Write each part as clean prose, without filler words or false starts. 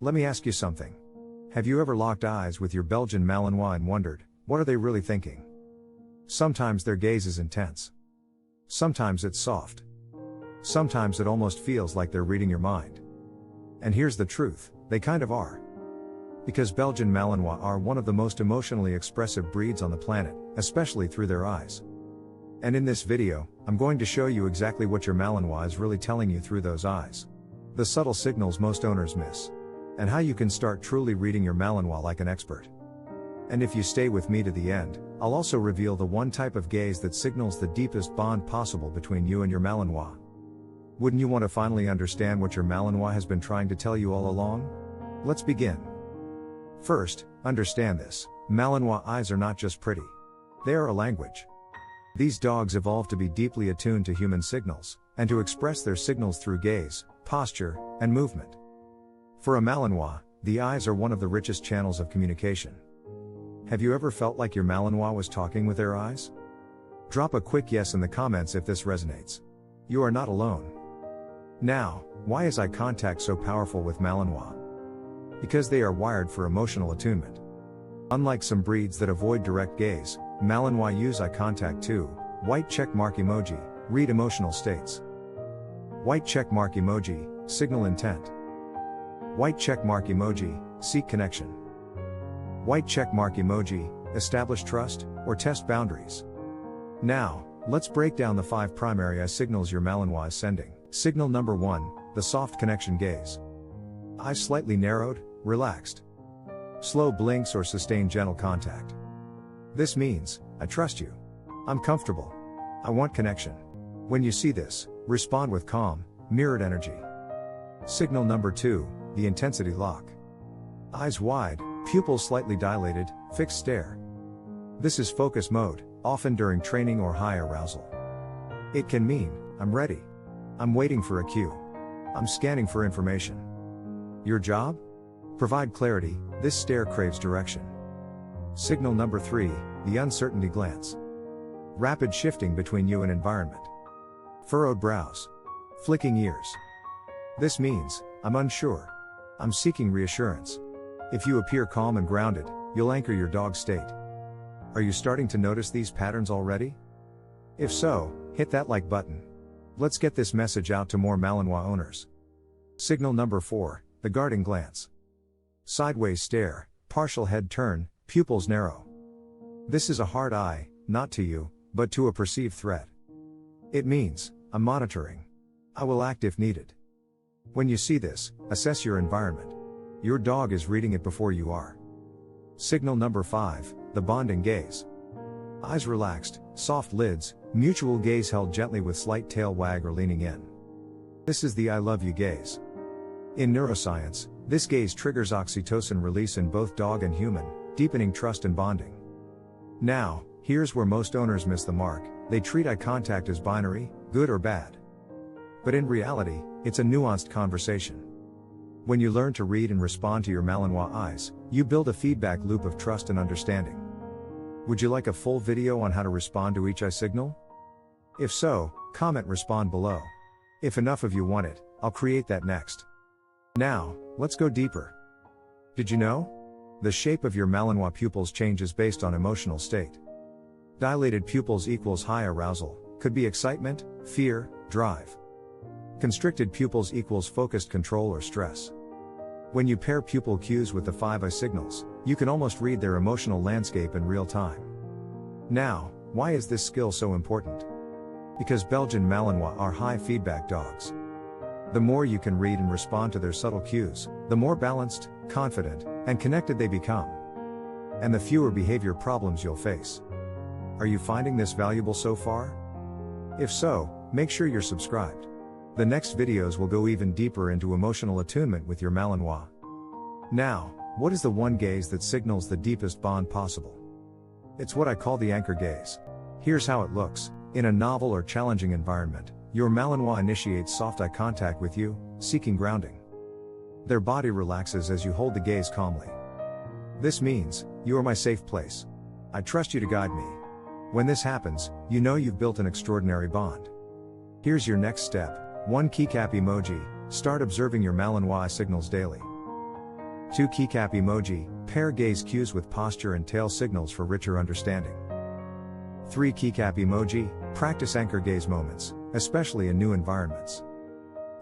Let me ask you something. Have you ever locked eyes with your Belgian Malinois and wondered, what are they really thinking? Sometimes their gaze is intense. Sometimes it's soft. Sometimes it almost feels like they're reading your mind. And here's the truth, they kind of are. Because Belgian Malinois are one of the most emotionally expressive breeds on the planet, especially through their eyes. And in this video, I'm going to show you exactly what your Malinois is really telling you through those eyes. The subtle signals most owners miss. And how you can start truly reading your Malinois like an expert. And if you stay with me to the end, I'll also reveal the one type of gaze that signals the deepest bond possible between you and your Malinois. Wouldn't you want to finally understand what your Malinois has been trying to tell you all along? Let's begin. First, understand this, Malinois eyes are not just pretty. They are a language. These dogs evolved to be deeply attuned to human signals, and to express their signals through gaze, posture, and movement. For a Malinois, the eyes are one of the richest channels of communication. Have you ever felt like your Malinois was talking with their eyes? Drop a quick yes in the comments if this resonates. You are not alone. Now, why is eye contact so powerful with Malinois? Because they are wired for emotional attunement. Unlike some breeds that avoid direct gaze, Malinois use eye contact too. White check mark emoji, read emotional states. White check mark emoji, signal intent. White check mark emoji, seek connection. White check mark emoji, establish trust, or test boundaries. Now, let's break down the 5 primary eye signals your Malinois is sending. Signal number 1, the soft connection gaze. Eyes slightly narrowed, relaxed. Slow blinks or sustained gentle contact. This means, I trust you. I'm comfortable. I want connection. When you see this, respond with calm, mirrored energy. Signal number 2, the intensity lock. Eyes wide, pupils slightly dilated, fixed stare. This is focus mode, often during training or high arousal. It can mean, I'm ready. I'm waiting for a cue. I'm scanning for information. Your job? Provide clarity, this stare craves direction. Signal number 3, the uncertainty glance. Rapid shifting between you and environment. Furrowed brows. Flicking ears. This means, I'm unsure. I'm seeking reassurance. If you appear calm and grounded, you'll anchor your dog's state. Are you starting to notice these patterns already? If so, hit that like button. Let's get this message out to more Malinois owners. Signal number 4, the guarding glance. Sideways stare, partial head turn, pupils narrow. This is a hard eye, not to you, but to a perceived threat. It means, I'm monitoring. I will act if needed. When you see this, assess your environment. Your dog is reading it before you are. Signal number 5, the bonding gaze. Eyes relaxed, soft lids, mutual gaze held gently with slight tail wag or leaning in. This is the I love you gaze. In neuroscience, this gaze triggers oxytocin release in both dog and human, deepening trust and bonding. Now, here's where most owners miss the mark, they treat eye contact as binary, good or bad. But in reality, it's a nuanced conversation. When you learn to read and respond to your Malinois eyes, you build a feedback loop of trust and understanding. Would you like a full video on how to respond to each eye signal? If so, comment respond below. If enough of you want it, I'll create that next. Now, let's go deeper. Did you know? The shape of your Malinois pupils changes based on emotional state. Dilated pupils equals high arousal, could be excitement, fear, drive. Constricted pupils equals focused control or stress. When you pair pupil cues with the 5 eye signals, you can almost read their emotional landscape in real time. Now, why is this skill so important? Because Belgian Malinois are high feedback dogs. The more you can read and respond to their subtle cues, the more balanced, confident, and connected they become. And the fewer behavior problems you'll face. Are you finding this valuable so far? If so, make sure you're subscribed. The next videos will go even deeper into emotional attunement with your Malinois. Now, what is the one gaze that signals the deepest bond possible? It's what I call the anchor gaze. Here's how it looks. In a novel or challenging environment, your Malinois initiates soft eye contact with you, seeking grounding. Their body relaxes as you hold the gaze calmly. This means, you are my safe place. I trust you to guide me. When this happens, you know you've built an extraordinary bond. Here's your next step. 1 keycap emoji, start observing your Malinois signals daily. 2 keycap emoji, pair gaze cues with posture and tail signals for richer understanding. 3 keycap emoji, practice anchor gaze moments, especially in new environments.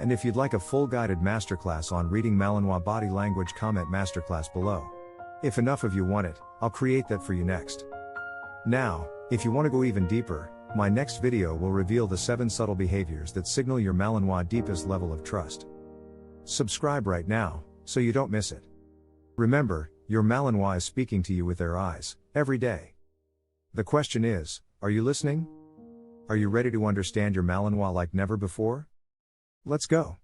And if you'd like a full guided masterclass on reading Malinois body language, comment masterclass below. If enough of you want it, I'll create that for you next. Now, if you want to go even deeper, my next video will reveal the 7 subtle behaviors that signal your Malinois' deepest level of trust. Subscribe right now, so you don't miss it. Remember, your Malinois is speaking to you with their eyes, every day. The question is, are you listening? Are you ready to understand your Malinois like never before? Let's go.